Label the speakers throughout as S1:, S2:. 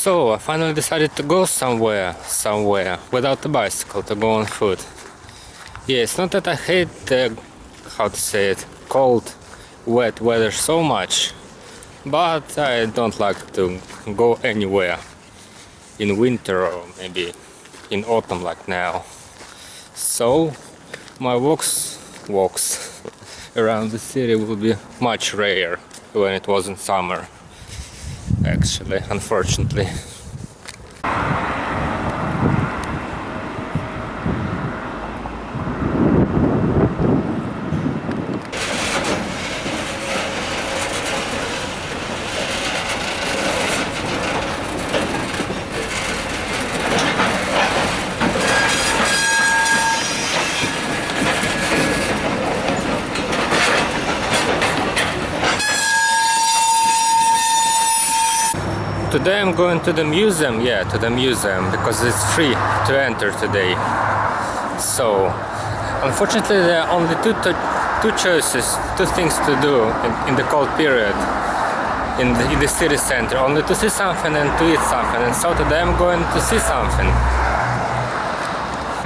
S1: So I finally decided to go somewhere without a bicycle, to go on foot. Yeah, it's not that I hate the, how to say it, cold, wet weather so much, but I don't like to go anywhere in winter or maybe in autumn like now. So my walks around the city will be much rarer when it was in summer, actually, unfortunately. Today I'm going to the museum, because it's free to enter today. So, unfortunately there are only two things to do in the cold period in the city center. Only to see something and to eat something. And so today I'm going to see something.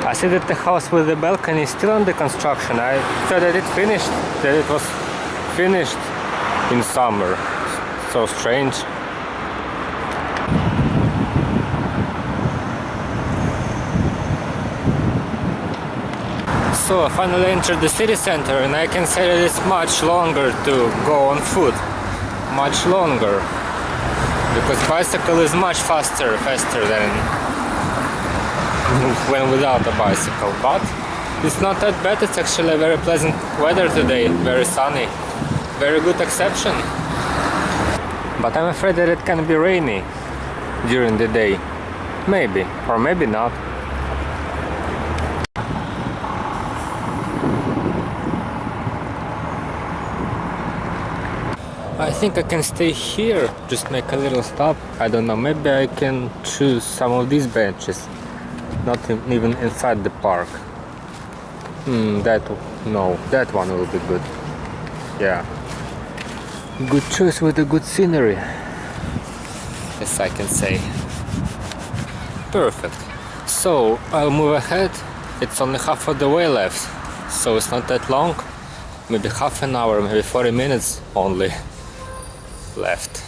S1: I see that the house with the balcony is still under construction. I thought that it was finished in summer. So strange. So I finally entered the city center, and I can say that it's much longer to go on foot. Much longer. Because bicycle is much faster than when without a bicycle. But it's not that bad, it's actually a very pleasant weather today, very sunny. Very good exception. But I'm afraid that it can be rainy during the day. Maybe, or maybe not. I think I can stay here, just make a little stop. I don't know, maybe I can choose some of these benches, not even inside the park. That one will be good. Yeah. Good choice with a good scenery, yes, I can say. Perfect. So I'll move ahead. It's only half of the way left, so it's not that long. Maybe half an hour, maybe 40 minutes only left.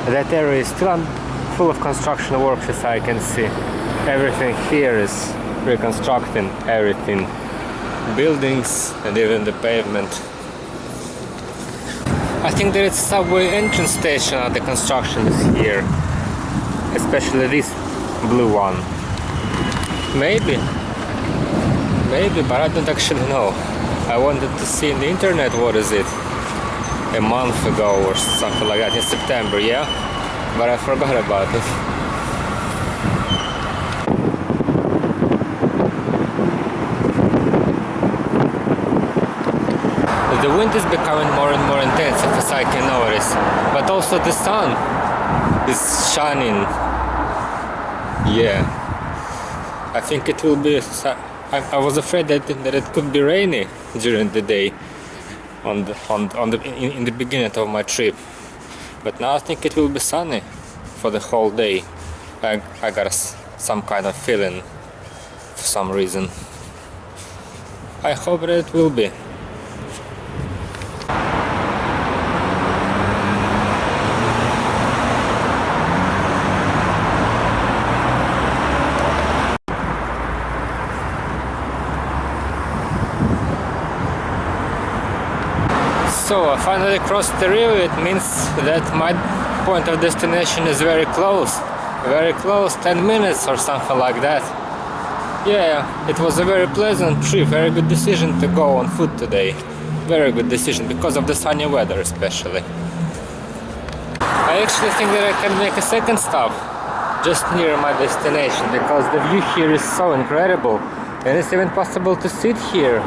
S1: That area is still full of construction works, as I can see. Everything here is reconstructing everything. Buildings and even the pavement. I think there is a subway entrance station at the construction is here. Especially this blue one. Maybe, but I don't actually know. I wanted to see in the internet, what is it, a month ago or something like that, in September, yeah? But I forgot about it. The wind is becoming more and more intense, as I can notice. But also the sun is shining. Yeah. I think it will be. I was afraid that it could be rainy during the day, in the beginning of my trip, but now I think it will be sunny for the whole day. I got some kind of feeling for some reason. I hope that it will be. So I finally crossed the river. It means that my point of destination is very close, 10 minutes or something like that. Yeah, it was a very pleasant trip, very good decision to go on foot today. Very good decision, because of the sunny weather especially. I actually think that I can make a second stop just near my destination, because the view here is so incredible, and it's even possible to sit here.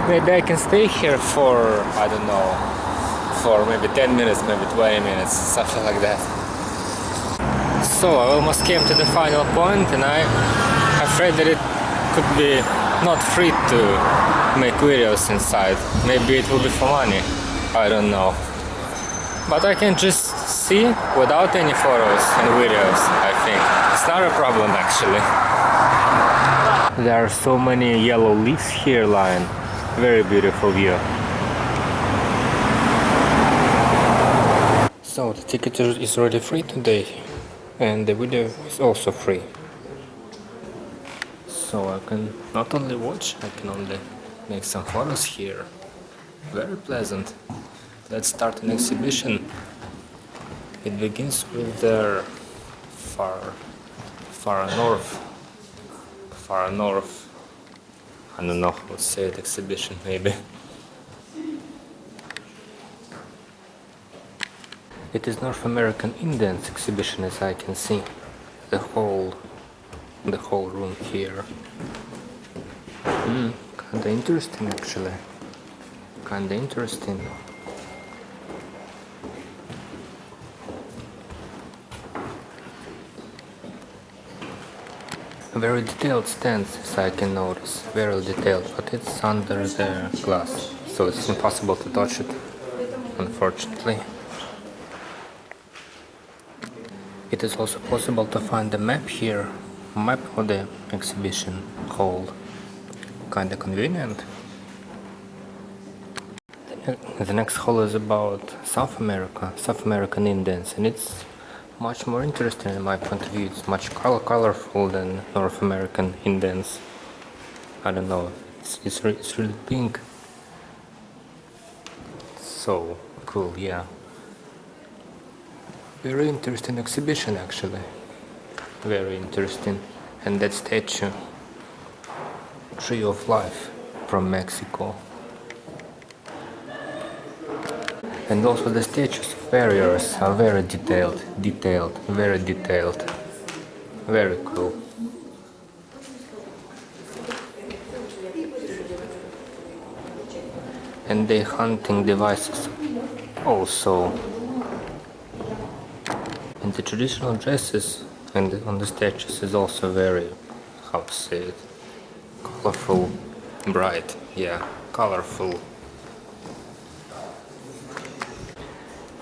S1: Maybe I can stay here for, I don't know, for maybe 10 minutes, maybe 20 minutes, something like that. So I almost came to the final point, and I'm afraid that it could be not free to make videos inside. Maybe it will be for money. I don't know. But I can just see without any photos and videos, I think. It's not a problem actually. There are so many yellow leaves here lying. Very beautiful view. So the ticket is already free today, and the video is also free. So I can not only watch, I can only make some photos here. Very pleasant. Let's start an exhibition. It begins with the far north. I don't know how to say it, exhibition maybe. It is North American Indians exhibition, as I can see. The whole room here. Kinda interesting actually. Kinda interesting. Very detailed stands, as I can notice. Very detailed, but it's under the glass, so it's impossible to touch it, unfortunately. It is also possible to find the map here, map of the exhibition hall. Kinda convenient. The next hall is about South American Indians, and it's much more interesting in my point of view. It's much colorful than North American Indians. I don't know, it's really pink. So cool, yeah. Very interesting exhibition actually. Very interesting. And that statue, Tree of Life from Mexico. And also the statues of warriors are very detailed, very detailed. Very cool. And the hunting devices also. And the traditional dresses and on the statues is also very, how to say it, colorful, bright, yeah, colorful.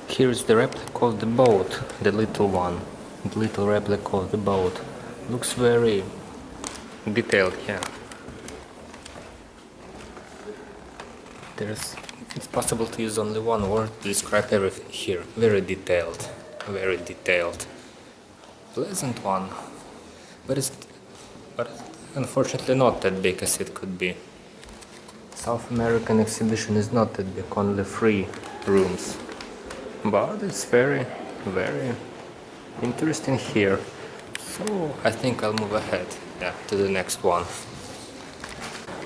S1: Here is the replica of the boat, the little one, the little replica of the boat. Looks very detailed, yeah. It's possible to use only one word to describe everything here. Very detailed, very detailed. Pleasant one, but unfortunately not that big as it could be. South American exhibition is not that big, only 3 rooms. But it's very, very interesting here. So I think I'll move ahead, yeah, to the next one.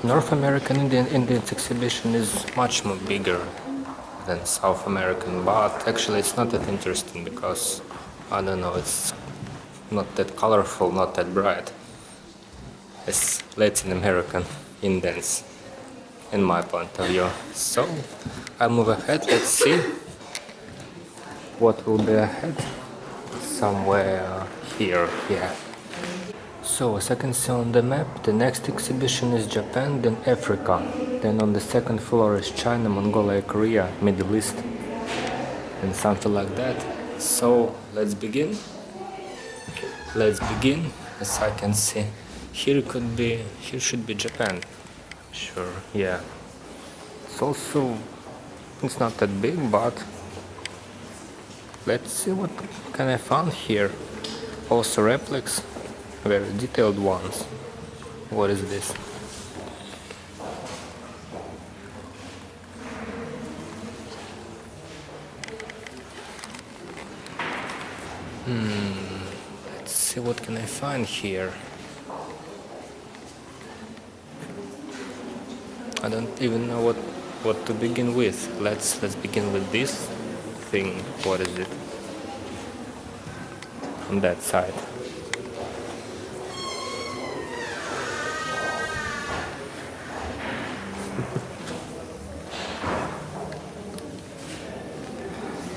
S1: North American Indians exhibition is much more bigger than South American, but actually it's not that interesting because, I don't know, it's not that colorful, not that bright as Latin American Indians, in my point of view. So I'll move ahead, let's see what will be ahead. Somewhere here, yeah. So as I can see on the map, the next exhibition is Japan, then Africa. Then on the second floor is China, Mongolia, Korea, Middle East, and something like that. So let's begin. Let's begin. As I can see, here should be Japan. Sure, yeah. It's not that big, but let's see what can I find here. Also replics, very detailed ones. What is this? Let's see what can I find here. I don't even know what to begin with. Let's begin with this thing. What is it? On that side.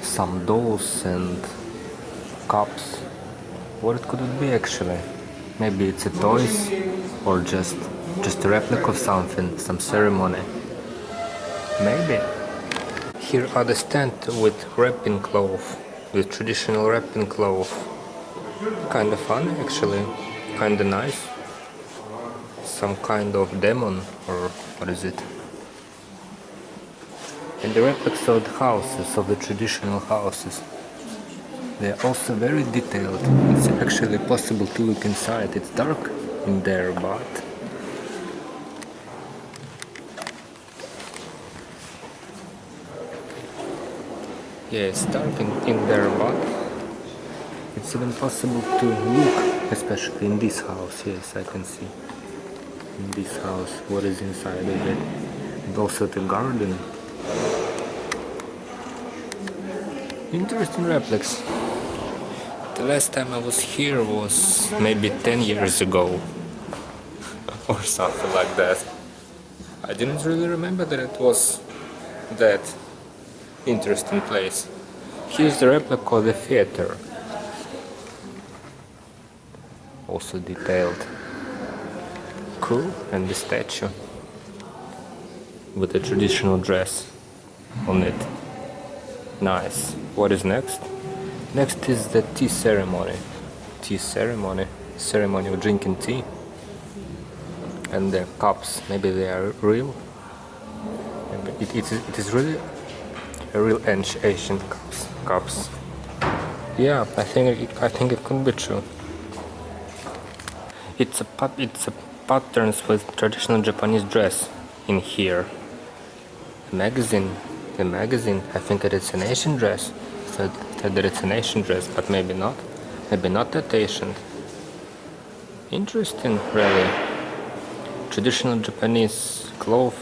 S1: Some dolls and cups. What could it be actually? Maybe it's a toys or just just a replica of something, some ceremony. Maybe. Here are the stand with wrapping cloth, with traditional wrapping cloth. Kinda funny actually, kinda nice. Some kind of demon, or what is it? And the replics of the houses, of the traditional houses. They are also very detailed. It's actually possible to look inside. It's dark in there, but yeah, it's dark in there, but it's even possible to look, especially in this house. Yes, I can see in this house what is inside of it, and also the garden. Interesting replics. The last time I was here was maybe 10 years ago or something like that. I didn't really remember that it was that interesting place. Here's the replica of the theater. Also detailed. Cool. And the statue with a traditional dress on it. Nice. What is next? Next is the tea ceremony. Tea ceremony. Ceremony of drinking tea. And the cups. Maybe they are real. It is really a real ancient cups. Yeah, I think it could be true. It's a patterns with traditional Japanese dress in here. The magazine. I think that it's an Asian dress. So that it's an Asian dress, but maybe not. Maybe not that Asian. Interesting, really. Traditional Japanese clothes,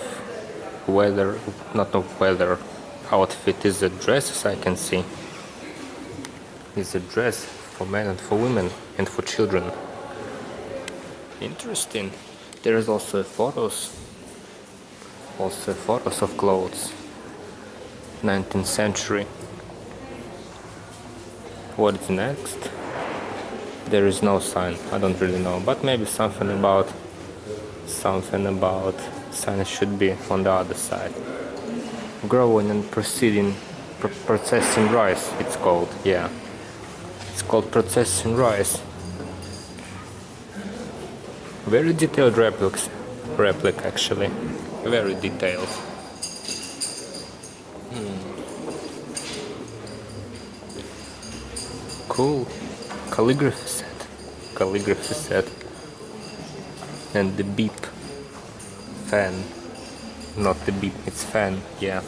S1: outfit is a dress, as I can see. It's a dress for men and for women and for children. Interesting. There is also photos of clothes. 19th century. What is next? There is no sign. I don't really know, but maybe something about sign should be on the other side. Growing and processing rice, it's called. Yeah, it's called processing rice. Very detailed replica actually. Very detailed. Cool. Calligraphy set. And the beep. Fan. Not the beep, it's fan, yeah.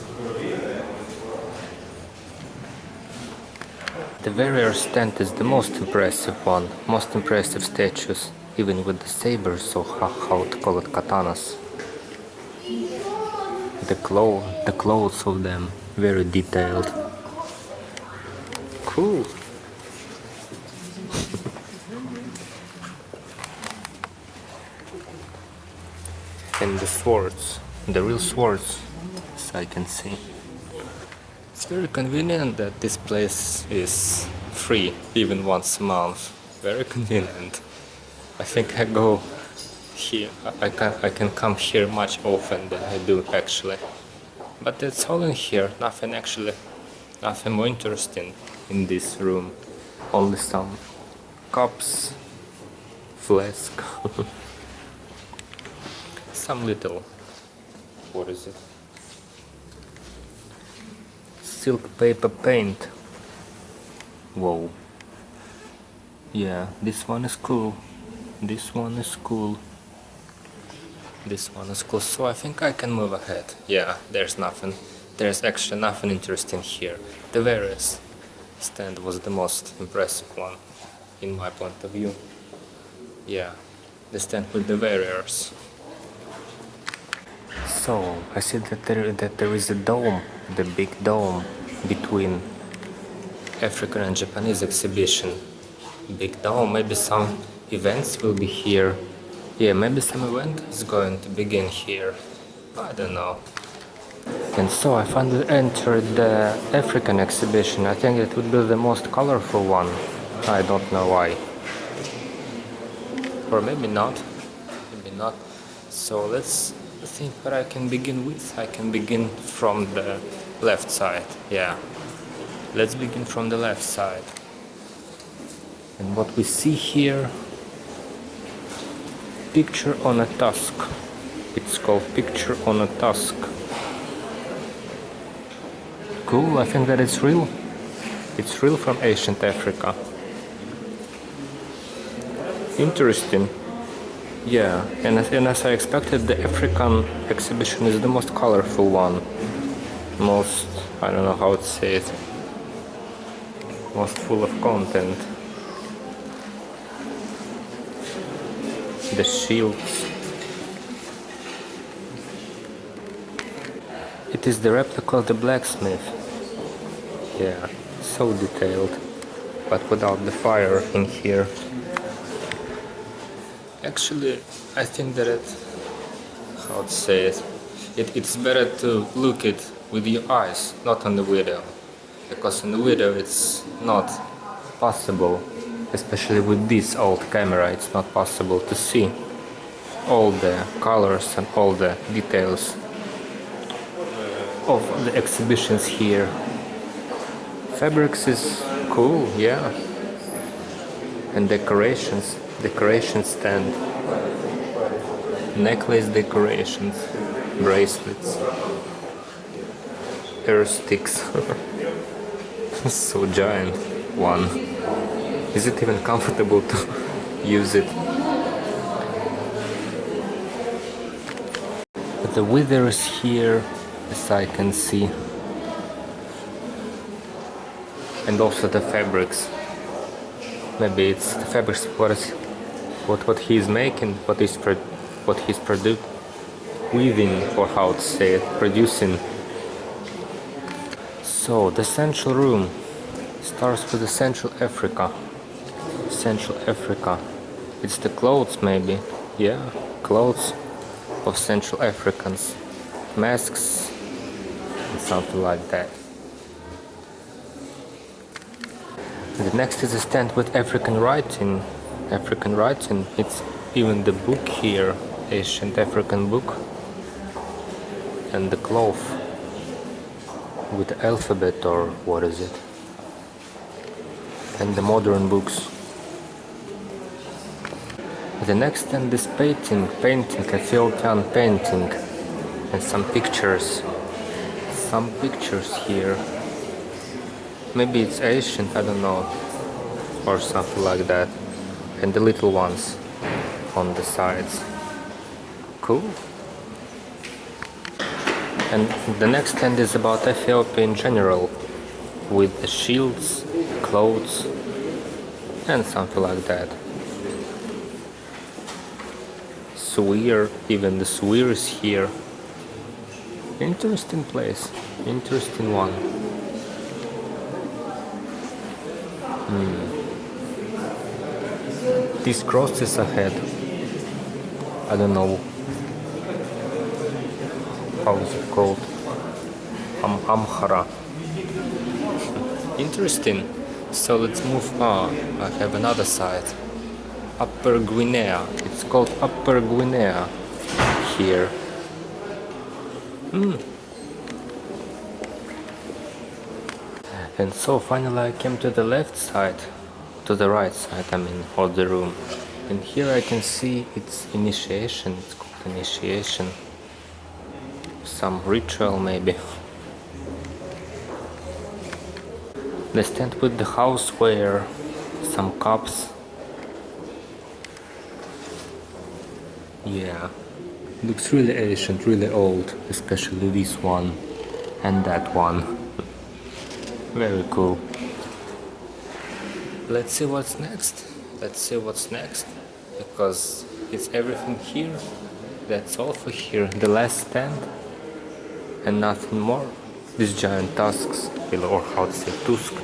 S1: The warrior stand is the most impressive one. Most impressive statues. Even with the sabers, or how to call it, katanas. The clothes of them, very detailed. Cool. And the swords, the real swords, as I can see. It's very convenient that this place is free, even once a month. Very convenient. I think I go here. I can come here much often than I do actually. But that's all in here. Nothing more interesting in this room. Only some cups, flask, some little. What is it? Silk paper paint. Whoa. Yeah, this one is cool. This one is cool. So I think I can move ahead. Yeah, there's actually nothing interesting here. The various stand was the most impressive one, in my point of view. Yeah, the stand with the warriors. So, I see that there is a dome, the big dome, between African and Japanese exhibition. Big dome, maybe some events will be here. Yeah, maybe some event is going to begin here. I don't know. And so I finally entered the African exhibition. I think it would be the most colorful one. I don't know why. Or maybe not. Maybe not. So let's think what I can begin with. I can begin from the left side. Yeah, let's begin from the left side. And what we see here, picture on a tusk. It's called Picture on a Tusk. Cool, I think that it's real. It's real from ancient Africa. Interesting. Yeah, and as I expected, the African exhibition is the most colorful one. Most, I don't know how to say it, most full of content. The shields. It is the replica of the blacksmith. Yeah, so detailed, but without the fire in here. Actually, I think that how to say it, it's better to look it with your eyes, not on the video, because in the video it's not possible, especially with this old camera, it's not possible to see all the colors and all the details of the exhibitions here. Fabrics is cool, yeah, and decorations. Decoration stand, necklace decorations, bracelets, hair sticks. So giant one. Is it even comfortable to use it? But the weather is here, as I can see, and also the fabrics. Maybe it's the fabrics. What he's making, what he's weaving, or how to say it, producing. So the central room starts with the Central Africa. Central Africa. It's the clothes, maybe. Yeah, clothes of Central Africans, masks, and something like that. The next is a stand with African writing. African writing, it's even the book here, ancient African book, and the cloth with the alphabet, or what is it, and the modern books. The next stand is painting, Ethiopian painting, and some pictures here. Maybe it's ancient, I don't know, or something like that. And the little ones on the sides. Cool. And the next stand is about Ethiopia in general, with the shields, clothes, and something like that. Suir, even the Suir is here. Interesting place, interesting one. These crosses ahead, I don't know how is it called, Amhara. Interesting. So let's move on. I have another side, Upper Guinea. It's called Upper Guinea here. And so finally I came to the left side, to the right side, I mean, of the room. And here I can see it's initiation, it's called initiation. Some ritual maybe. The stand with the houseware, some cups. Yeah, looks really ancient, really old, especially this one and that one. Very cool. Let's see what's next. Let's see what's next, because it's everything here. That's all for here. The last stand and nothing more. These giant tusks, or how to say,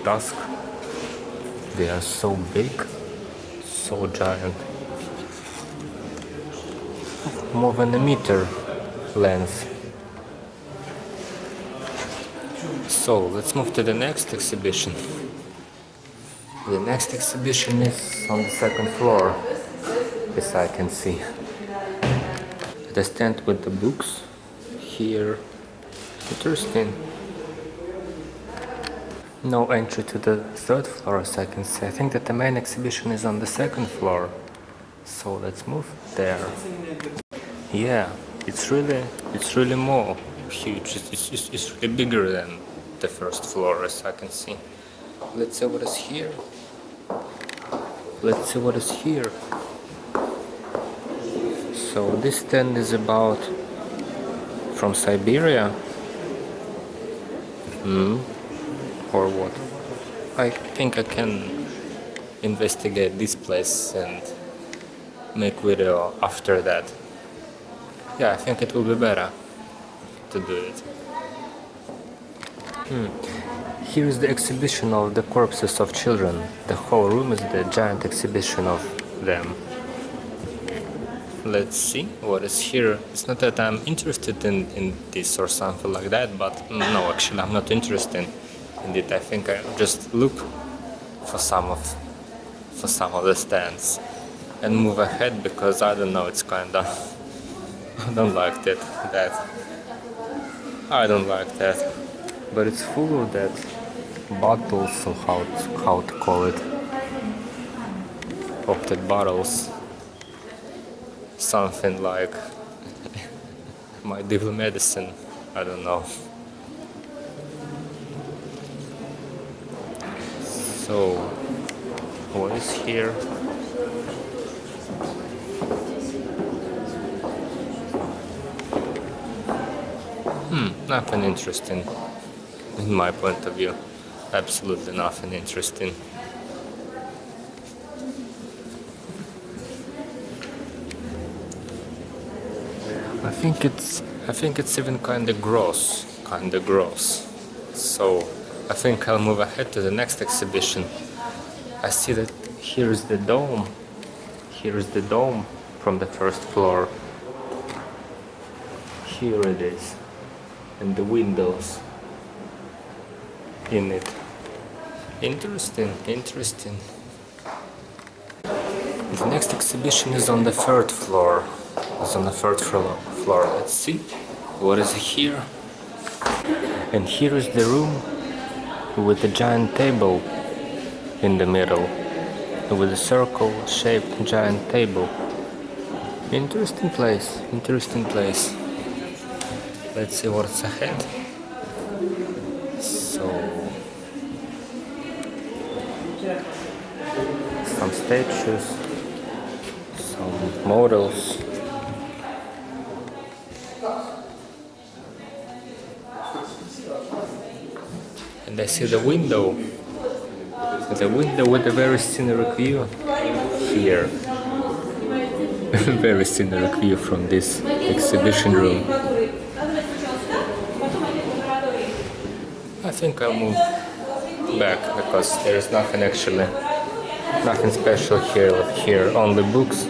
S1: tusk. They are so big, so giant. More than a meter length. So let's move to the next exhibition. The next exhibition is on the second floor, as I can see. The stand with the books here. Interesting. No entry to the third floor, as I can see. I think that the main exhibition is on the second floor. So let's move there. Yeah, it's really more huge. It's really bigger than the first floor, as I can see. Let's see what is here. Let's see what is here. So this stand is about from Siberia. Or what? I think I can investigate this place and make video after that. Yeah, I think it will be better to do it. Here is the exhibition of the corpses of children. The whole room is the giant exhibition of them. Let's see what is here. It's not that I'm interested in this or something like that, but no, actually I'm not interested in it. I think I just look for some of the stands and move ahead, because I don't know, it's kinda I don't like that. I don't like that. But it's full of that bottles, or how to call it, of the bottles. Something like my devil medicine, I don't know. So, what is here? Nothing interesting, in my point of view. Absolutely nothing interesting. I think it's even kinda gross. So I think I'll move ahead to the next exhibition. I see that here is the dome. Here is the dome from the first floor. Here it is. And the windows in it. Interesting. The next exhibition is on the third floor. Let's see what is here. And here is the room with a giant table in the middle, with a circle-shaped giant table. Interesting place. Let's see what's ahead. So, some statues, some models. And I see the window with a very scenic view here. Very scenic view from this exhibition room. I think I'll move back, because there is nothing special here. Only books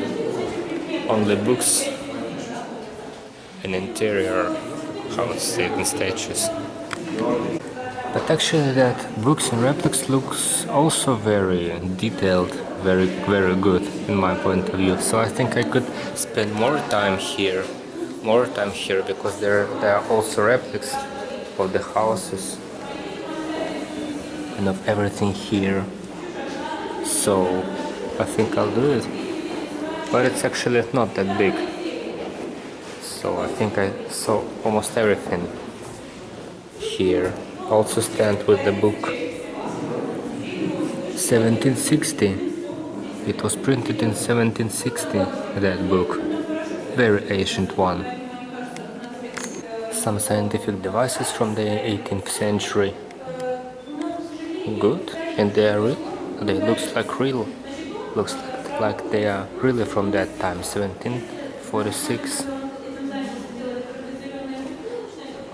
S1: and interior houses and statues. But actually that books and replics looks also very detailed, very good in my point of view. So I think I could spend more time here, because there are also replics of the houses and of everything here. So I think I'll do it. But it's actually not that big. So I think I saw almost everything here. Also stand with the book 1760. It was printed in 1760, that book. Very ancient one. Some scientific devices from the 18th century. Good, and they are real. They looks like they are really from that time, 1746.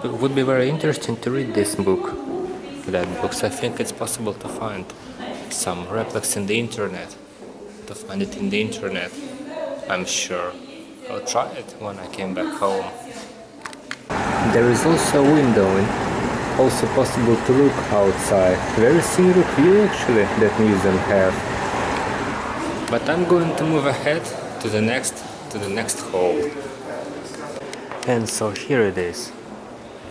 S1: It would be very interesting to read this book. That books, I think it's possible to find some replics in the internet. I'm sure. I'll try it when I came back home. There is also a window, and also possible to look outside. Very scenic view actually that museum have. But I'm going to move ahead to the next hall. And so here it is.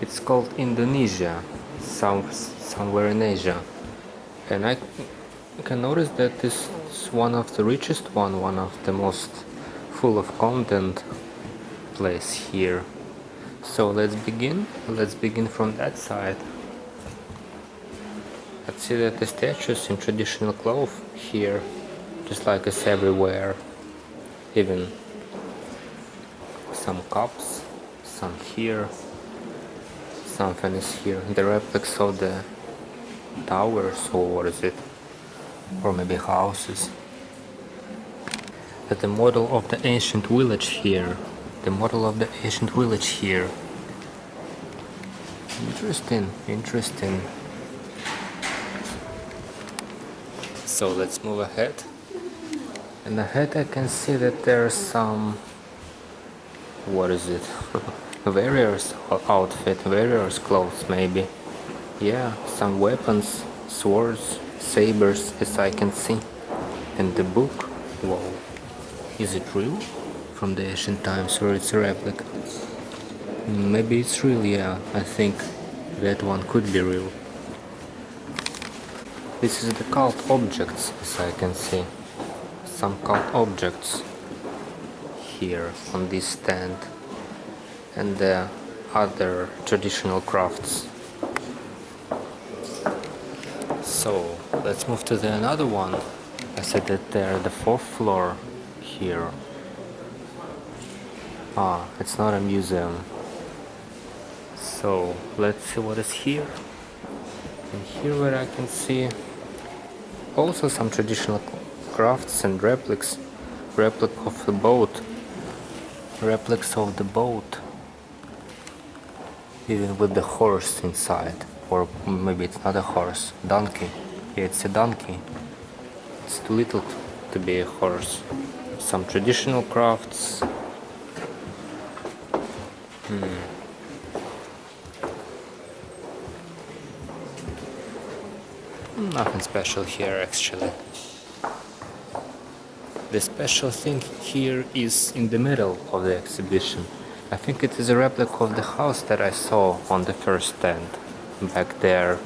S1: It's called Indonesia, somewhere in Asia. And I can notice that this is one of the richest one of the most full of content place here. So let's begin from that side. Let's see that the statues in traditional clothes here, just like it's everywhere. Even some cups, some here, something is here. The replics of the towers, or what is it? Or maybe houses. But the model of the ancient village here. The model of the ancient village here. Interesting. So let's move ahead. And ahead I can see that there's some... what is it? Warriors outfit, warriors clothes maybe. Yeah, some weapons, swords, sabers, as I can see. And the book, whoa, is it real? From the ancient times, or it's a replica? Maybe it's real, yeah, I think that one could be real. This is the cult objects, as I can see. Some cult objects here on this stand. And the other traditional crafts. So let's move to another one. I said that they're the 4th floor here. Ah, it's not a museum. So let's see what is here. And here where I can see also some traditional crafts and replics. Replic of the boat. Replics of the boat. Even with the horse inside. Or maybe it's not a horse. Donkey. Yeah, it's a donkey. It's too little to be a horse. Some traditional crafts. Nothing special here actually. The special thing here is in the middle of the exhibition. I think it is a replica of the house that I saw on the first stand back there.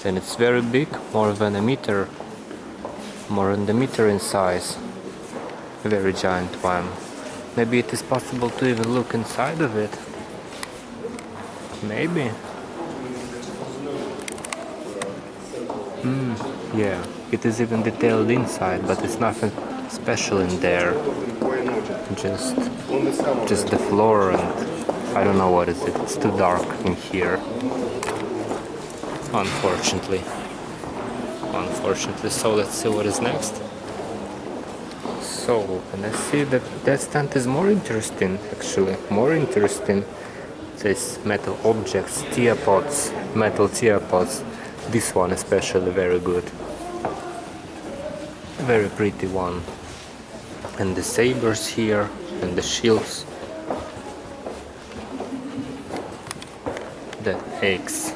S1: And it's very big, more than a meter in size. A very giant one. Maybe it is possible to even look inside of it. Maybe. Yeah, it is even detailed inside, but it's nothing special in there. Just the floor, and I don't know what is it. It's too dark in here. Unfortunately. So let's see what is next. So, and I see that that stand is more interesting, actually. More interesting. This metal objects, teapots, metal teapots. This one especially very good. Very pretty one. And the sabers here, and the shields. The eggs.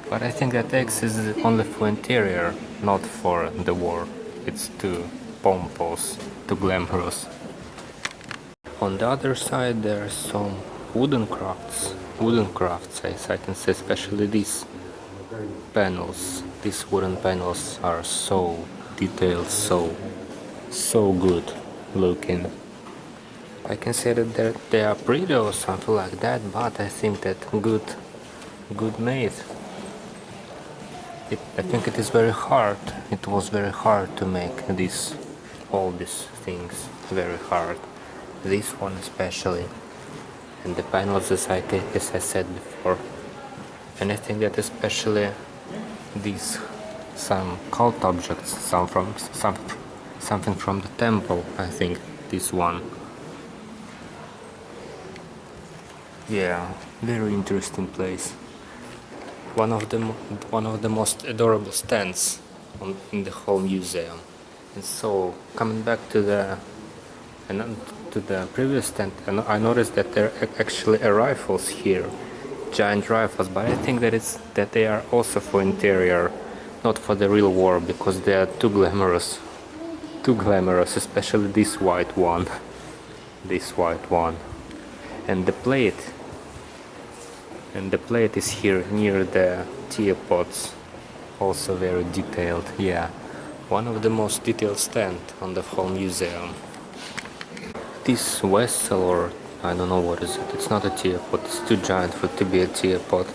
S1: But I think that X is only for interior, not for the war. It's too pompous, too glamorous. On the other side there are some wooden crafts, as I can say, especially these panels. These wooden panels are so detailed, so good looking. I can say that they are pretty or something like that, but I think that good made. I think it is very hard. It was very hard to make all these things. Very hard. This one especially, and the panels, as I said before. And I think that especially these some cult objects, something from the temple. I think this one. Yeah, very interesting place. One of the most adorable stands in the whole museum. And so coming back to the previous stand, I noticed that there are actually rifles here, giant rifles. But I think that they are also for interior, not for the real war, because they are too glamorous. too glamorous, especially this white one. This white one. And the plate is here near the teapots, also very detailed. Yeah, one of the most detailed stands on the whole museum. This vessel, or I don't know what is it, it's not a teapot, it's too giant for it to be a teapot,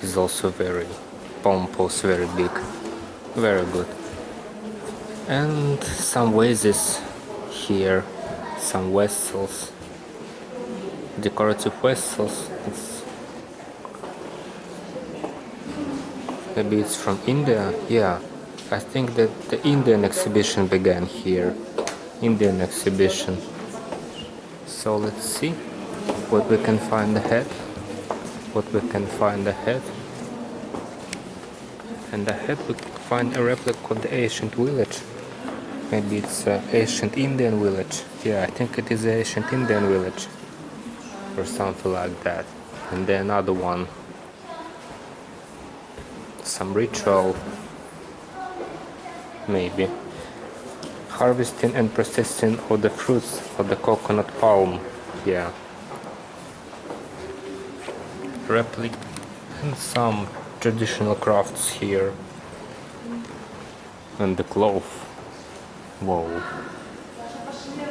S1: is also very pompous, very big, very good. And some vases here, some vessels, decorative vessels. Maybe it's from India. Yeah, I think that the Indian exhibition began here. Indian exhibition. So let's see what we can find ahead. And ahead we can find a replica of the ancient village. Maybe it's an ancient Indian village. Yeah, I think it is an ancient Indian village. Or something like that. And then another one. Some ritual. Maybe. Harvesting and processing of the fruits of the coconut palm. Yeah. Replica and some traditional crafts here. And the cloth. Whoa.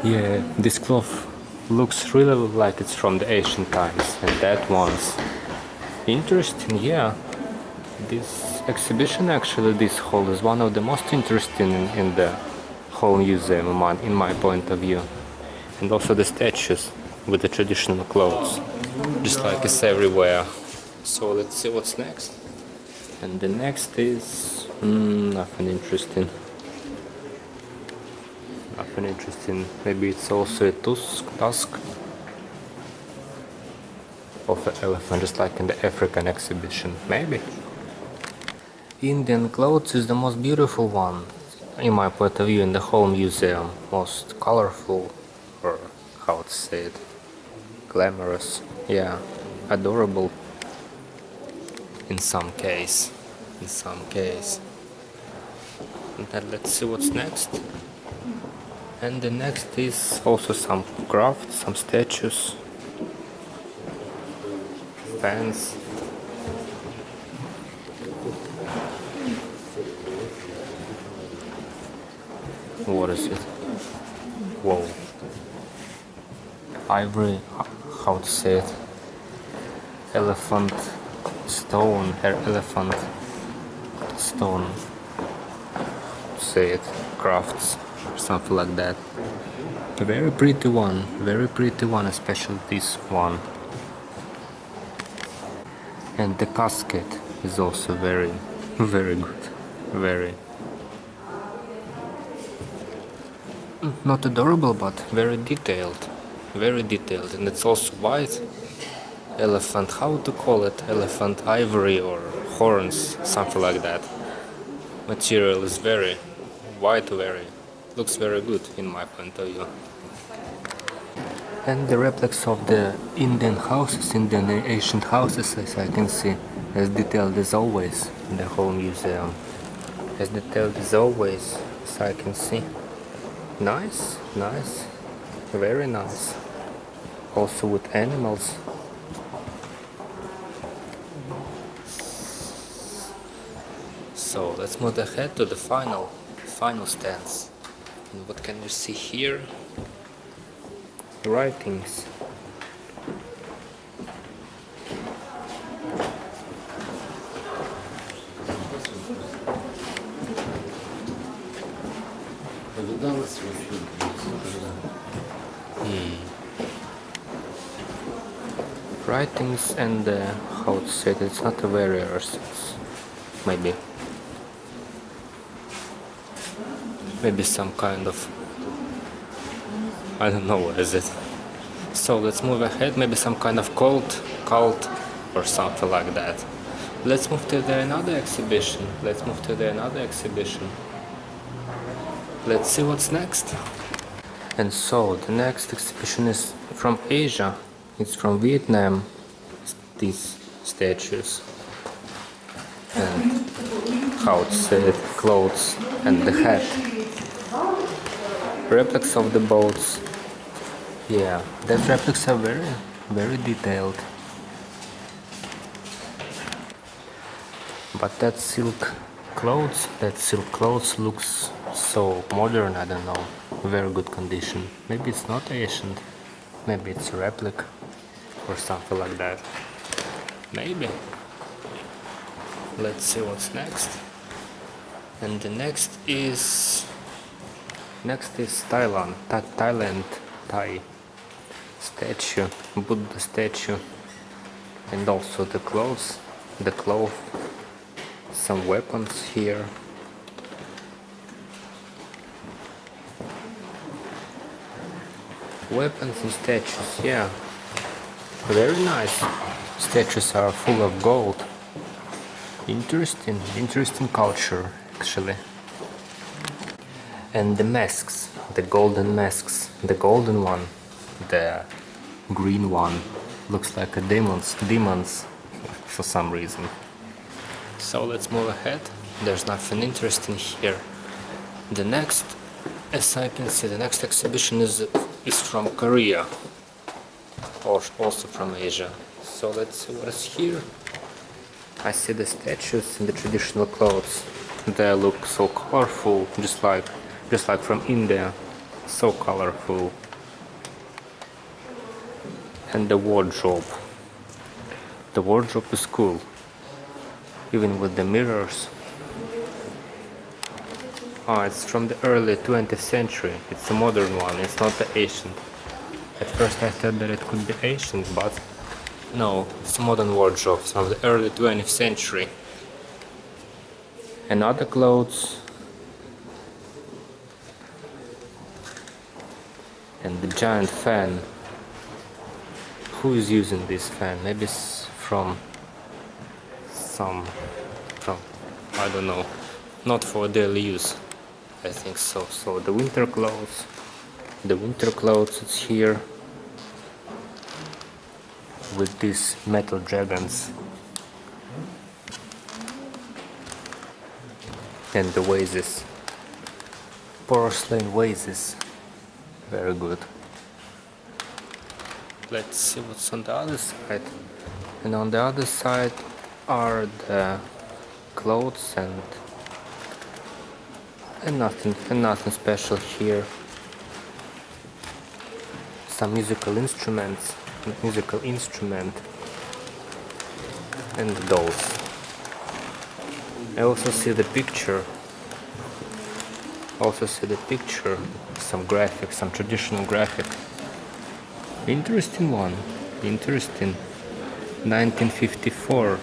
S1: Yeah, this cloth looks really like it's from the ancient times. And that one's interesting, yeah. This exhibition, actually, this hall is one of the most interesting in the whole museum, in my point of view. And also the statues with the traditional clothes, just like it's everywhere. So let's see what's next. And the next is nothing interesting. Nothing interesting. Maybe it's also a tusk of an elephant, just like in the African exhibition. Maybe. Indian clothes is the most beautiful one, in my point of view, in the whole museum. Most colorful, or how to say it, glamorous, yeah, adorable in some case. And then let's see what's next. And the next is also some crafts, some statues, fans. What is it? Whoa. Ivory, how to say it? Elephant stone, elephant stone. Say it, crafts, or something like that. A very pretty one, especially this one. And the casket is also very good, very. Not adorable, but very detailed, and it's also white. Elephant, how to call it? Elephant ivory or horns, something like that. Material is very white, looks very good in my point of view. And the replicas of the Indian houses, Indian ancient houses, as I can see, as detailed as always in the whole museum. As detailed as always, as I can see. Nice, very nice. Also with animals. So let's move ahead to the final stands. And what can you see here? Writings. Writings and how to say it, it's not a warriors, it's maybe some kind of, I don't know what is it. So let's move ahead, maybe some kind of cult or something like that. Let's move to another exhibition. Let's see what's next. And so the next exhibition is from Asia. It's from Vietnam, these statues. And how to say it, clothes and the hat. replics of the boats. Yeah, those replics are very, very detailed. But that silk clothes looks so modern, I don't know, very good condition. Maybe it's not ancient, maybe it's a replica or something like that. Maybe. Let's see what's next. And the next is Thailand, Thai statue, Buddha statue, and also the clothes, some weapons here. Weapons and statues, yeah, very nice. Statues are full of gold. Interesting culture, actually. And the masks, the golden masks, the golden one, the green one, looks like a demons for some reason. So let's move ahead. There's nothing interesting here. The next, as I can see, the next exhibition is from Korea, or also from Asia. So let's see what is here. I see the statues in the traditional clothes. They look so colorful, just like from India, so colorful. And the wardrobe is cool, even with the mirrors. Oh, it's from the early 20th century. It's a modern one, it's not the ancient. At first I thought that it could be ancient, but no, it's a modern wardrobe from the early 20th century. And other clothes. And the giant fan. Who is using this fan? Maybe it's from I don't know, not for daily use. I think so. So the winter clothes, it's here with these metal dragons and the vases, porcelain vases, very good. Let's see what's on the other side. And on the other side are the clothes and nothing special here. Some musical instrument and dolls. I also see the picture. Some graphic, some traditional graphic. Interesting one. 1954.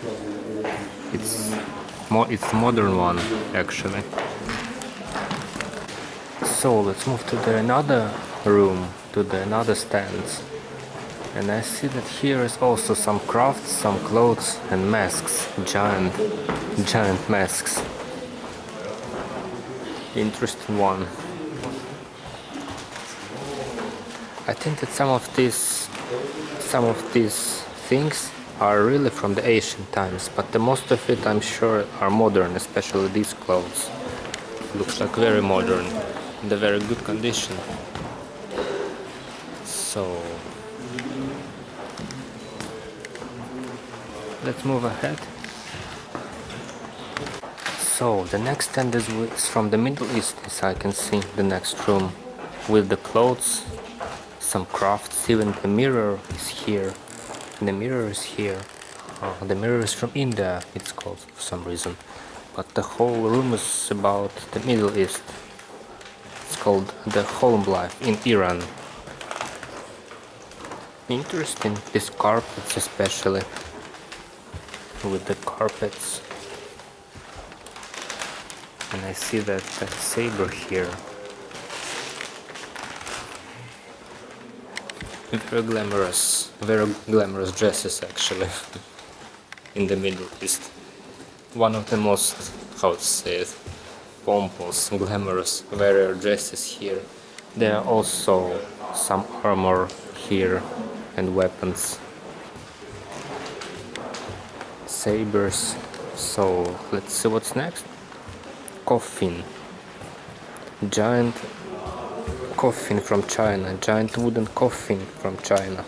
S1: It's a modern one, actually. So let's move to another room, to another stands. And I see that here is also some crafts, some clothes and masks, giant masks. Interesting one. I think that some of these things are really from the ancient times, but the most of it, I'm sure, are modern, especially these clothes. Looks like very modern, in a very good condition. So let's move ahead. So the next stand is from the Middle East, as I can see, the next room, with the clothes, some crafts, even the mirror is here. The mirror is here. The mirror is from India, it's called for some reason. But the whole room is about the Middle East. It's called the Home Life in Iran. Interesting, these carpets especially. With the carpets. And I see that saber here. Very glamorous dresses, actually, in the Middle East. One of the most, how to say it, pompous, glamorous, warrior dresses here. There are also some armor here and weapons, sabers. So let's see what's next. Coffin, giant coffin from China, giant wooden coffin from China.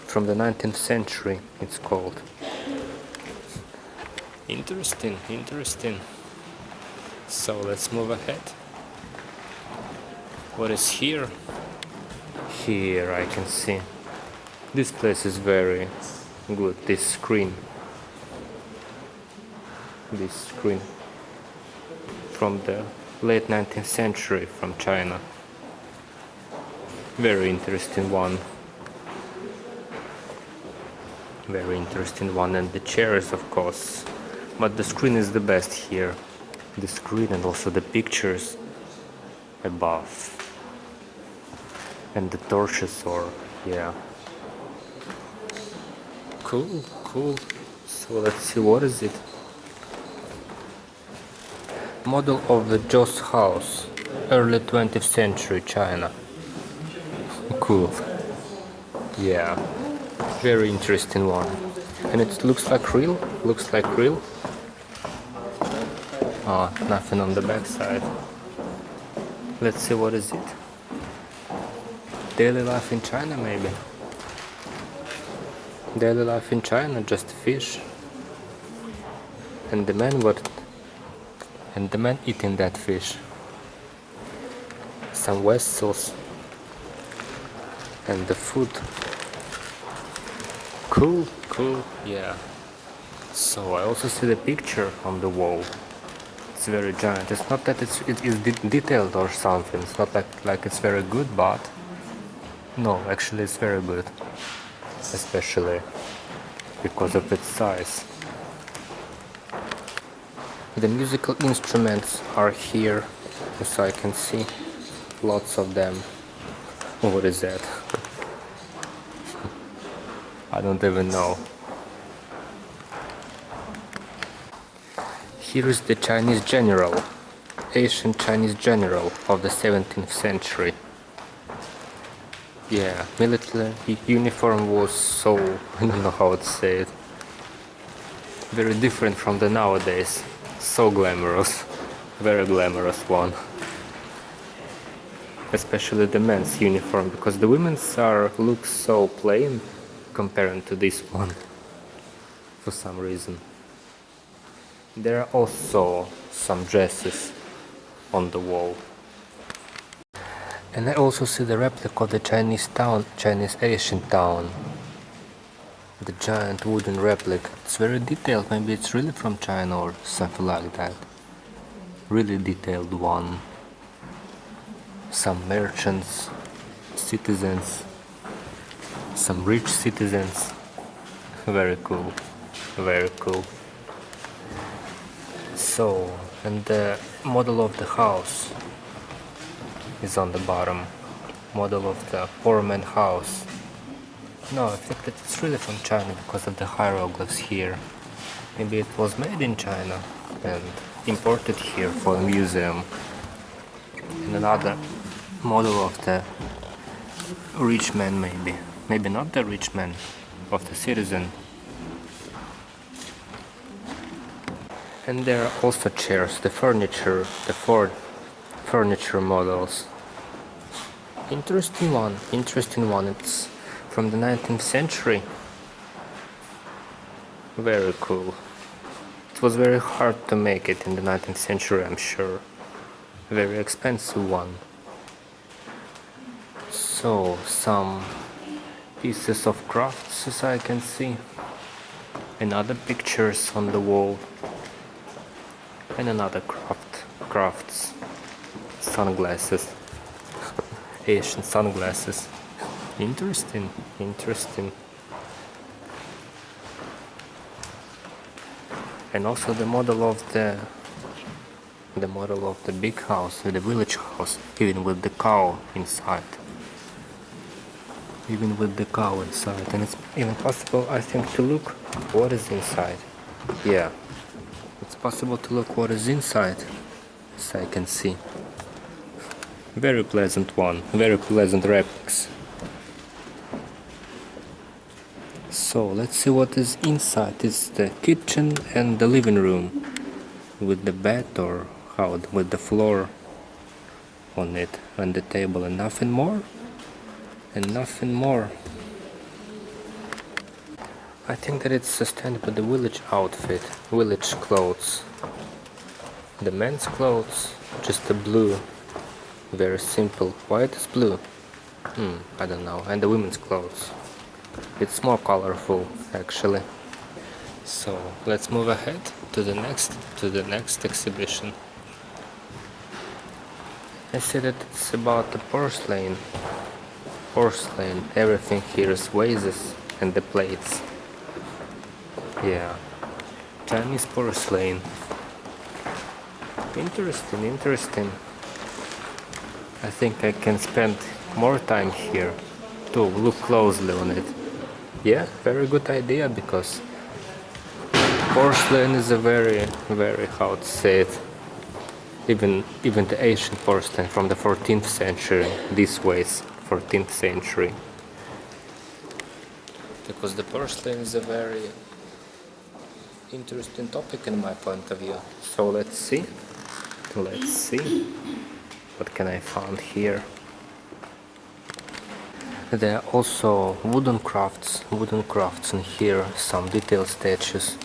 S1: From the 19th century, it's called. Interesting, interesting. So let's move ahead. What is here? Here I can see. This place is very good. This screen from the late 19th century from China. Very interesting one. Very interesting one, and the chairs, of course. But the screen is the best here. The screen and also the pictures above. And the torches, or yeah. Cool, cool. So let's see, what is it? Model of the Joss house, early 20th century China. Cool. Yeah. Very interesting one. And it looks like real. Looks like real. Oh, nothing on the back side. Let's see, what is it? Daily life in China, maybe. Daily life in China, just fish. And the man eating that fish. Some vessels. And the food. Cool, cool, yeah. So I also see the picture on the wall. It's very giant. It's not that it is detailed or something. It's not like it's very good, but no, actually it's very good. Especially because of its size. The musical instruments are here, so I can see lots of them. What is that? I don't even know. Here is the Chinese general, ancient Chinese general of the 17th century. Yeah, military uniform was so, I don't know how to say it, very different from the nowadays. So glamorous, very glamorous one. Especially the men's uniform, because the women's looks so plain comparing to this one for some reason. There are also some dresses on the wall. And I also see the replica of the Chinese town, Chinese ancient town. The giant wooden replica. It's very detailed, maybe it's really from China or something like that. Really detailed one. Some merchants, citizens, some rich citizens. Very cool, very cool. So, and the model of the house is on the bottom. Model of the four-man house. No, I think that it's really from China because of the hieroglyphs here. Maybe it was made in China and imported here for a museum. And another model of the rich man, maybe. Maybe not the rich man, of the citizen. And there are also chairs, the furniture, the furniture models. Interesting one, it's from the 19th century. Very cool. It was very hard to make it in the 19th century, I'm sure. Very expensive one. So, some pieces of crafts, as I can see. And other pictures on the wall. And another crafts. Sunglasses. Asian sunglasses. Interesting, interesting. And also the model of the big house, the village house, even with the cow inside. Even with the cow inside. And it's even possible, I think, to look what is inside. Yeah, it's possible to look what is inside, as I can see. Very pleasant one, very pleasant replicas. So let's see what is inside. It's the kitchen and the living room with the bed, or how, with the floor. on it, on the table, and nothing more. And nothing more. I think that it's a stand with the village outfit, village clothes. The men's clothes, just a blue, very simple. Why it is blue? I don't know. And the women's clothes. It's more colorful, actually. So let's move ahead to the next exhibition. I see that it's about the porcelain. Porcelain. Everything here is vases and the plates. Yeah, Chinese porcelain. Interesting, interesting. I think I can spend more time here to look closely on it. Yeah, very good idea, because porcelain is a very, how to say it, even the ancient porcelain from the 14th century, these ways, 14th century. Because the porcelain is a very interesting topic in my point of view. So let's see what can I find here. There are also wooden crafts in here, some detailed statues.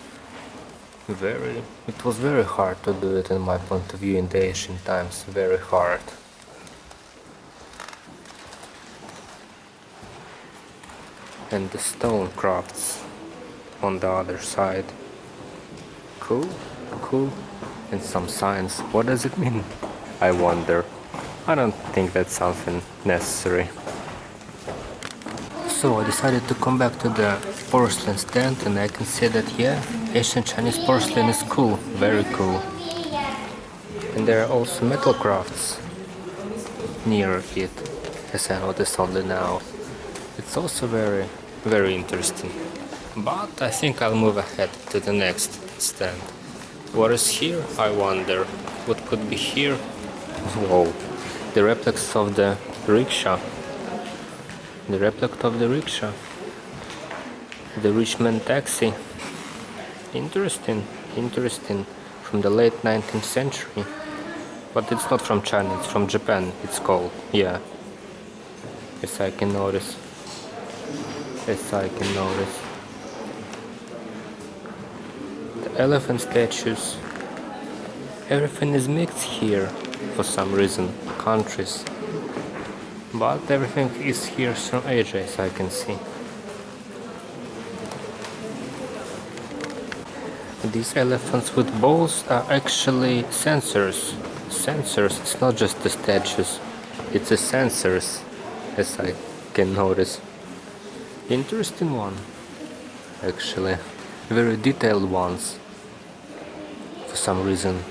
S1: It was very hard to do it in my point of view in the ancient times, very hard. And the stone crafts on the other side. Cool. And some signs. What does it mean? I wonder. I don't think that's something necessary. So I decided to come back to the porcelain stand, and I can say that, yeah, ancient Chinese porcelain is cool, very cool. And there are also metal crafts near it, as I noticed only now. It's also very interesting. But I think I'll move ahead to the next stand. What is here? I wonder. What could be here? Whoa, the replicas of the rickshaw. The replica of the rickshaw. The rich man taxi. Interesting. From the late 19th century. But it's not from China, it's from Japan, it's called. Yeah. Yes, I can notice. The elephant statues. Everything is mixed here for some reason. Countries. But everything is here from Asia, as I can see. These elephants with bows are actually sensors. It's not just the statues. It's the sensors, as I can notice. Interesting one, actually. Very detailed ones. For some reason.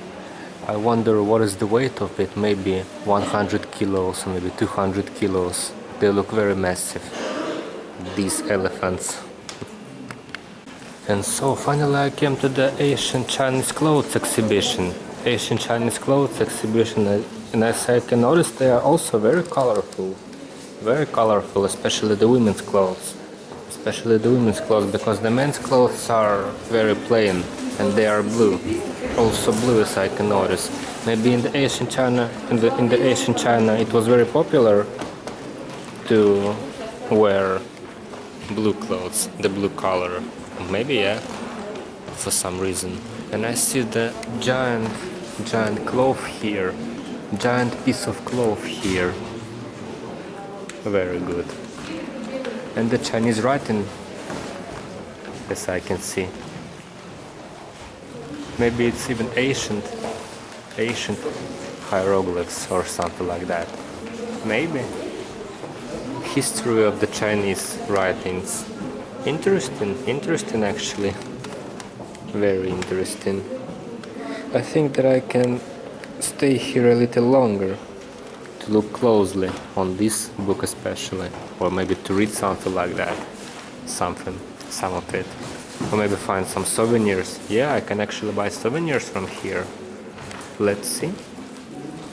S1: I wonder what is the weight of it. Maybe 100 kilos, maybe 200 kilos. They look very massive, these elephants. And so finally I came to the Asian Chinese clothes exhibition. And as I can notice, they are also very colorful, especially the women's clothes. Because the men's clothes are very plain and they are blue. Also blue, as I can notice. Maybe in the Asian China, it was very popular to wear blue clothes, the blue color. Maybe, yeah, for some reason. And I see the giant cloth here, giant piece of cloth here. Very good. And the Chinese writing, as I can see. Maybe it's even ancient hieroglyphs or something like that. Maybe. History of the Chinese writings. Interesting actually. Very interesting. I think that I can stay here a little longer to look closely on this book especially, or maybe to read something like that, some of it, or maybe find some souvenirs. Yeah, I can actually buy souvenirs from here. Let's see.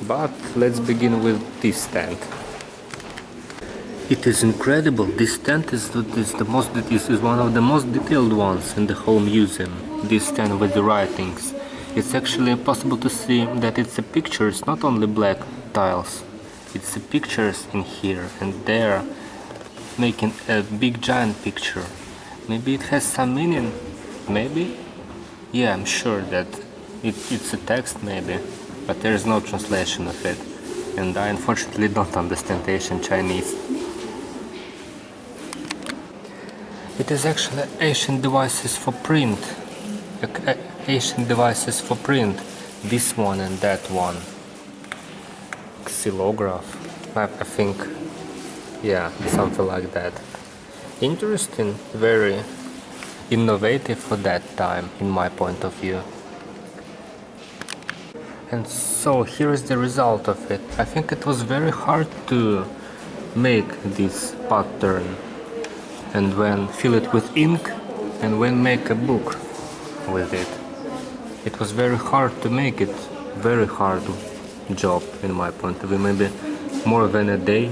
S1: But let's begin with this stand. It is incredible. This stand is one of the most detailed ones in the whole museum. This stand with the writings. It's actually possible to see that it's a picture. It's not only black tiles. It's the pictures in here, and they're making a big giant picture. Maybe it has some meaning, maybe? Yeah, I'm sure that it's a text maybe, but there is no translation of it, and I unfortunately don't understand Asian Chinese. It is actually Asian devices for print. Asian devices for print. This one and that one. Xylograph. I think, yeah, something like that. Interesting, very innovative for that time, in my point of view. And so here is the result of it. I think it was very hard to make this pattern and when fill it with ink and when make a book with it. It was very hard to make it, very hard job in my point of view, maybe more than a day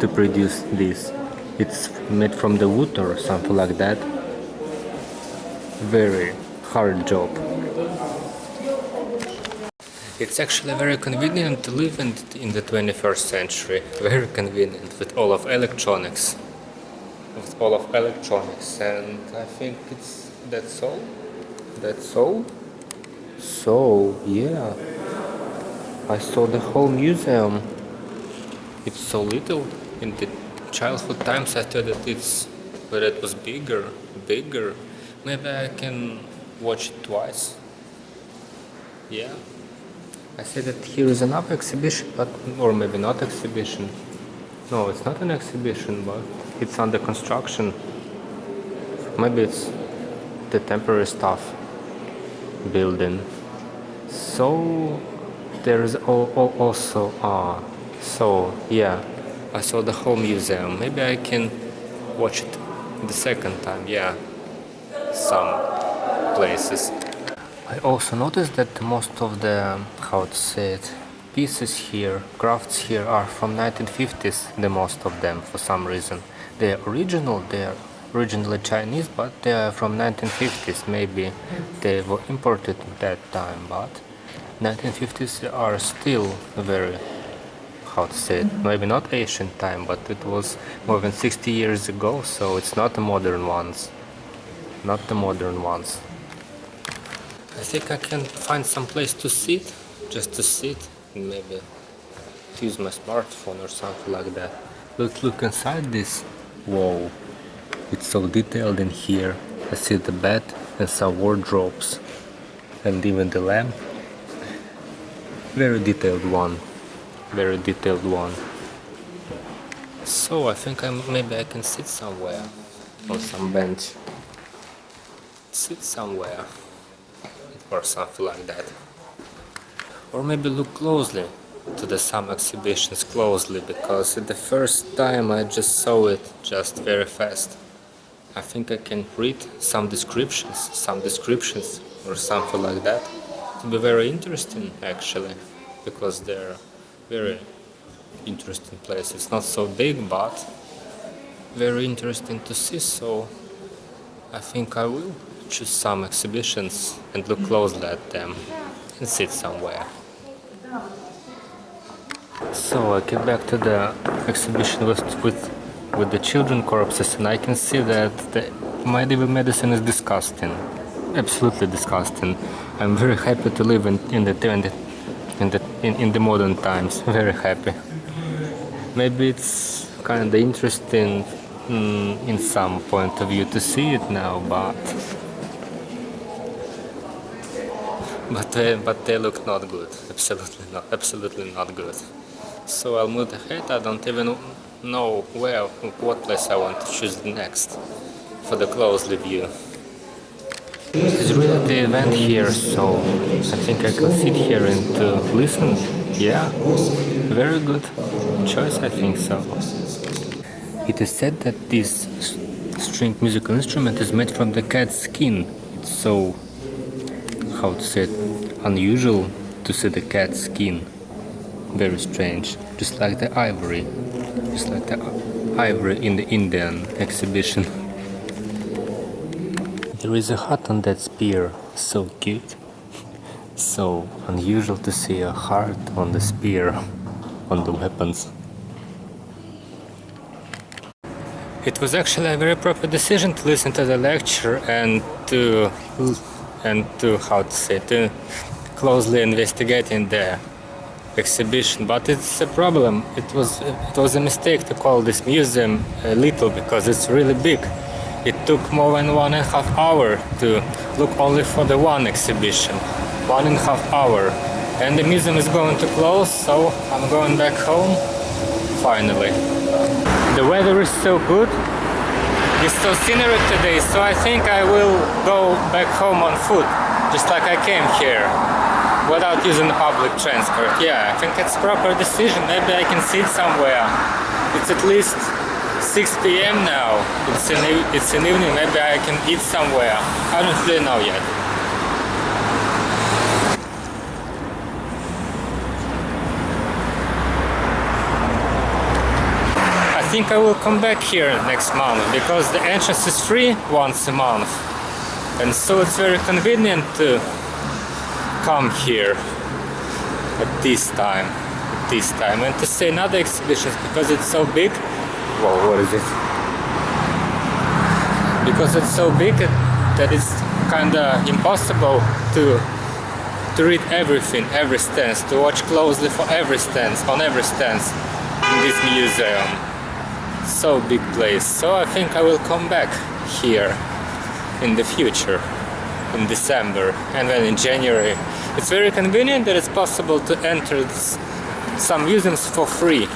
S1: to produce this. It's made from the wood or something like that. Very hard job. It's actually very convenient to live in the 21st century. Very convenient with all of electronics. And I think that's all. So yeah, I saw the whole museum. It's so little. In the childhood times I thought that it was bigger. Maybe I can watch it twice. Yeah. I said that here is another exhibition, or maybe not exhibition. No, it's not an exhibition, but it's under construction. Maybe it's the temporary staff building. So there is also so yeah, I saw the whole museum. Maybe I can watch it the second time. Yeah, some places. I also noticed that most of the, how to say it, pieces here, crafts here are from 1950s, the most of them for some reason. They're originally Chinese, but they are from 1950s. Maybe they were imported at that time, but 1950s are still very, how to say it, maybe not ancient time, but it was more than 60 years ago, so it's not the modern ones. I think I can find some place to sit, just to sit, and maybe to use my smartphone or something like that. Look inside this. Whoa, it's so detailed in here. I see the bed and some wardrobes, and even the lamp. Very detailed one. So I think maybe I can sit somewhere on some bench. Sit somewhere. Or something like that. Or maybe look closely to some exhibitions closely, because the first time I just saw it just very fast. I think I can read some descriptions or something like that. It will be very interesting actually, because they're very interesting places. It's not so big, but very interesting to see, so I think I will choose some exhibitions and look closely at them and sit somewhere. So I get back to the exhibition with the children corpses, and I can see that the medieval medicine is disgusting, absolutely disgusting. I'm very happy to live in the modern times. Very happy. Maybe it's kind of interesting in some point of view to see it now, but they look not good. Absolutely not good. So I'll move ahead. I don't even know what place I want to choose next for the closely view. It's really the event here, so I think I can sit here and listen. Yeah, very good choice, I think so. It is said that this stringed musical instrument is made from the cat's skin. It's so, how to say it, unusual to see the cat's skin. Very strange, just like the ivory in the Indian exhibition. There is a heart on that spear, so cute. So unusual to see a heart on the spear on the weapons. It was actually a very proper decision to listen to the lecture and to how to say, to closely investigating the exhibition, but it's a problem. It was a mistake to call this museum little, because it's really big. It took more than 1.5 hours to look only for the one exhibition. 1.5 hours. And the museum is going to close, so I'm going back home finally. The weather is so good. It's so scenery today, so I think I will go back home on foot, just like I came here, without using public transport. Yeah, I think it's a proper decision. Maybe I can sit somewhere. It's at least 6 p.m. now. It's an evening. Maybe I can eat somewhere. I don't really know yet. I think I will come back here next month, because the entrance is free once a month, and so it's very convenient to come here at this time and to see another exhibitions, because it's so big. Whoa, what is it? Because it's so big that it's kinda impossible to read everything, every stance, to watch closely for every stance, on every stance in this museum. So big place. So I think I will come back here in the future, in December, and then in January. It's very convenient that it's possible to enter some museums for free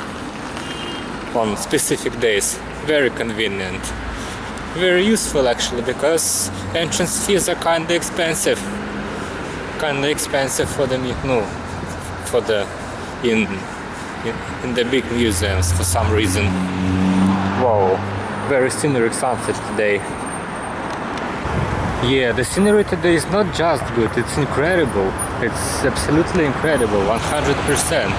S1: on specific days. Very convenient. Very useful actually, because entrance fees are kinda expensive. Kinda expensive for the in the big museums for some reason. Wow, very scenic sunset today. Yeah, the scenery today is not just good, it's incredible. It's absolutely incredible, 100%.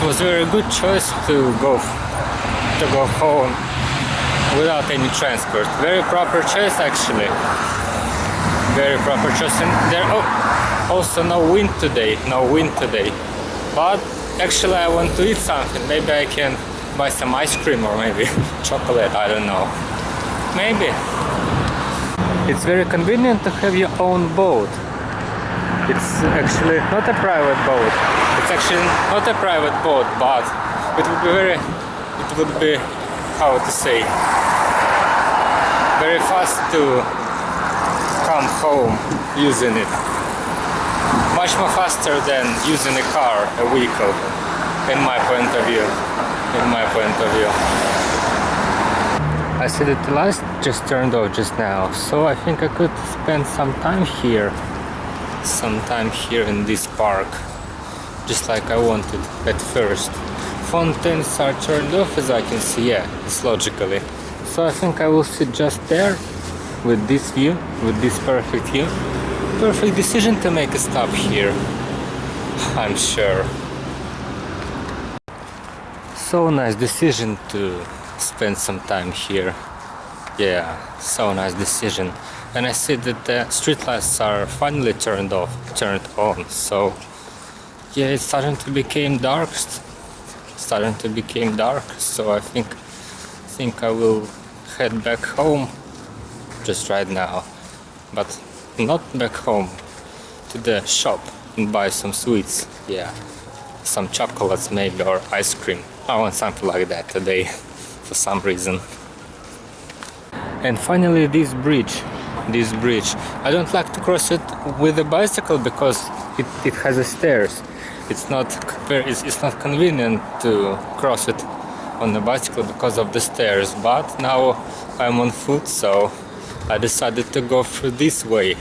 S1: It was a very good choice to go home without any transport. Very proper choice actually. Very proper choice. And there also no wind today, But actually I want to eat something. Maybe I can buy some ice cream or maybe chocolate, I don't know. Maybe. It's very convenient to have your own boat. It's actually not a private boat. It's actually not a private boat, but it would be how to say, very fast to come home using it. Much more faster than using a car, a vehicle, in my point of view. I see that the lights just turned off just now, so I think I could spend some time here in this park, just like I wanted at first. Fountains are turned off, as I can see, yeah, it's logically. So I think I will sit just there with this view, with this perfect view. Perfect decision to make a stop here, I'm sure. So nice decision to spend some time here. Yeah, so nice decision. And I see that the streetlights are finally turned on. So yeah, it's starting to become dark. So I think I will head back home just right now, but not back home, to the shop and buy some sweets. Yeah, some chocolates maybe, or ice cream. I want something like that today for some reason. And finally this bridge. I don't like to cross it with a bicycle because it has a stairs. It's not convenient to cross it on the bicycle because of the stairs, but now I'm on foot, so I decided to go through this way.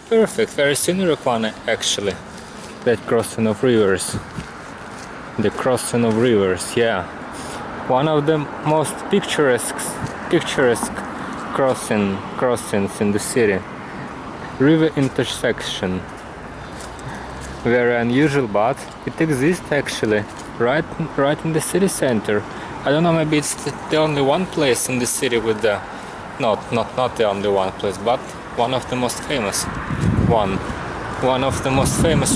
S1: Perfect, very scenic one actually. That crossing of rivers. The crossing of rivers, yeah. One of the most picturesque crossings in the city. River intersection. Very unusual, but it exists actually, right in the city center. I don't know, maybe it's the only one place in the city with the, not the only one place, but one of the most famous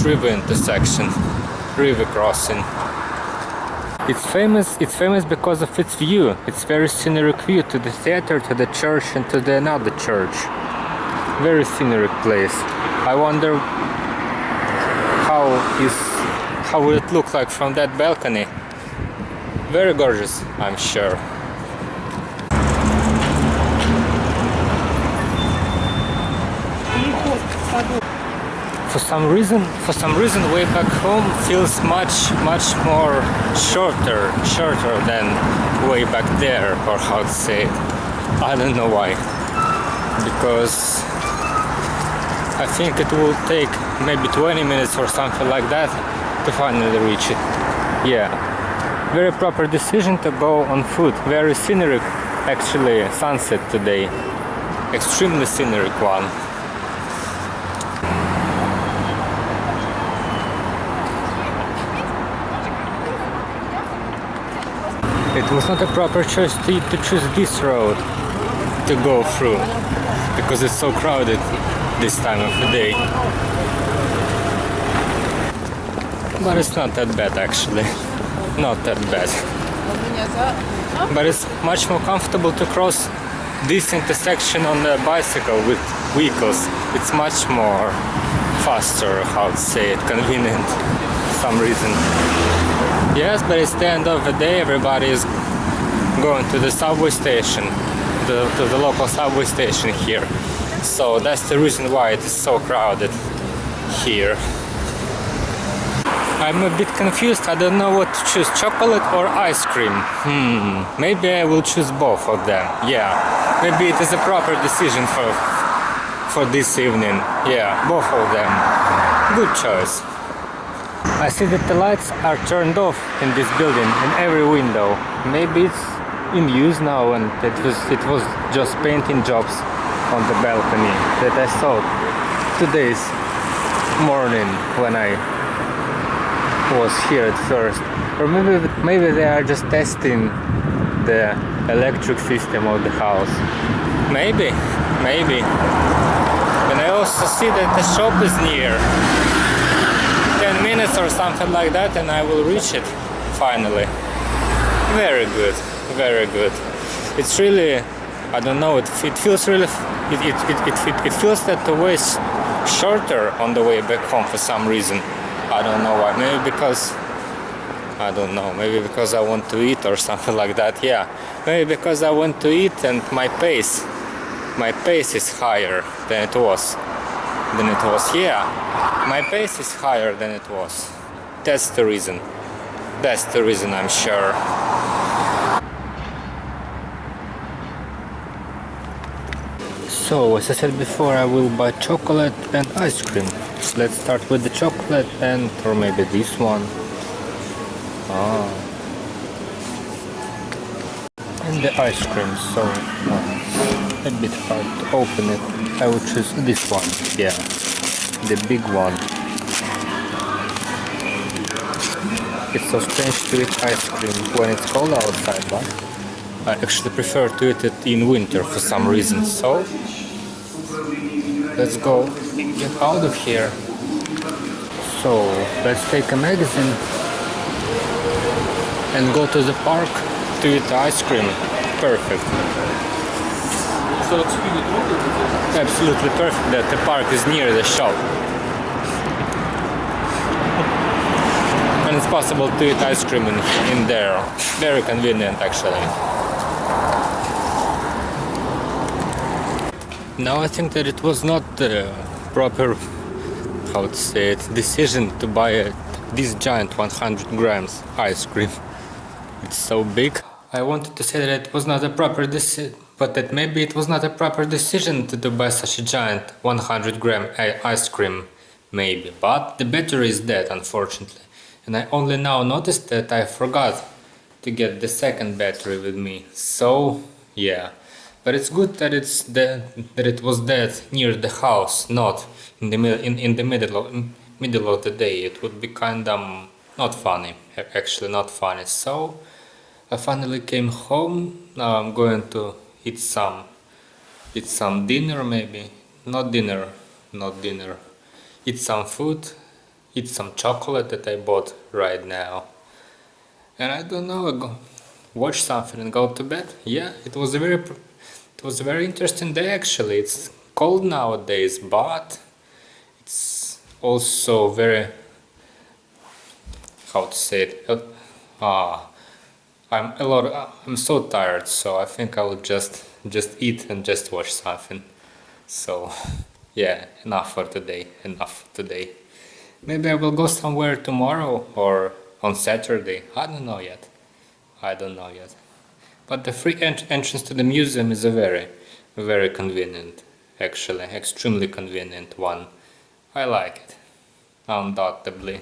S1: river intersection. river crossing. It's famous because of its view. It's very scenic view to the theater, to the church, and to the another church. Very scenic place. I wonder how will it look like from that balcony. Very gorgeous, I'm sure. For some reason, way back home feels much more shorter than way back there, or how to say it. I don't know why. Because I think it will take maybe 20 minutes or something like that to finally reach it. Yeah, very proper decision to go on foot. Very scenic, actually, sunset today. Extremely scenic one. It was not a proper choice to choose this road to go through, because it's so crowded this time of the day. But it's not that bad, actually. Not that bad. But it's much more comfortable to cross this intersection on a bicycle with vehicles. It's much more faster, how to say it, convenient for some reason. Yes, but it's the end of the day. Everybody is going to the subway station, to the local subway station here. So that's the reason why it is so crowded here. I'm a bit confused. I don't know what to choose, chocolate or ice cream. Maybe I will choose both of them. Yeah, maybe it is a proper decision for this evening. Yeah, both of them. Good choice. I see that the lights are turned off in this building, in every window. Maybe it's in use now, and it was just painting jobs on the balcony that I saw today's morning when I was here at first. Or maybe they are just testing the electric system of the house. Maybe. And I also see that the shop is near. 10 minutes or something like that and I will reach it finally. Very good. It's really, I don't know, it feels really, it feels that the way is shorter on the way back home for some reason. I don't know why. Maybe because I don't know. Maybe because I want to eat or something like that. Yeah. Maybe because I want to eat and my pace is higher than it was. Yeah. My pace is higher than it was. That's the reason. I'm sure. So, as I said before, I will buy chocolate and ice cream. So let's start with the chocolate or maybe this one. And the ice cream, so a bit hard to open it. I will choose this one, yeah, the big one. It's so strange to eat ice cream when it's cold outside, but I actually prefer to eat it in winter for some reason. So let's go get out of here. So let's take a magazine and go to the park to eat ice cream. Perfect. Absolutely perfect that the park is near the shop. And it's possible to eat ice cream in there. Very convenient actually. Now I think that it was not the proper, how to say it, decision to buy this giant 100 grams ice cream. It's so big. I wanted to say that it was not a proper decision, but that maybe it was not a proper decision to buy such a giant 100 gram ice cream, maybe. But the battery is dead, unfortunately. And I only now noticed that I forgot to get the second battery with me. So, yeah. But it's good that it was dead near the house, not in the middle of the day. It would be kind of not funny, actually not funny. So I finally came home. Now I'm going to eat some dinner, maybe not dinner. Eat some food eat some chocolate that I bought right now. And I don't know, watch something and go to bed. Yeah, it was a very interesting day actually. It's cold nowadays, but it's also very, how to say it, I'm so tired, so I think I will just eat and just watch something. So yeah, enough for today. Maybe I will go somewhere tomorrow or on Saturday. I don't know yet. But the free entrance to the museum is a very convenient, actually, extremely convenient one. I like it, undoubtedly.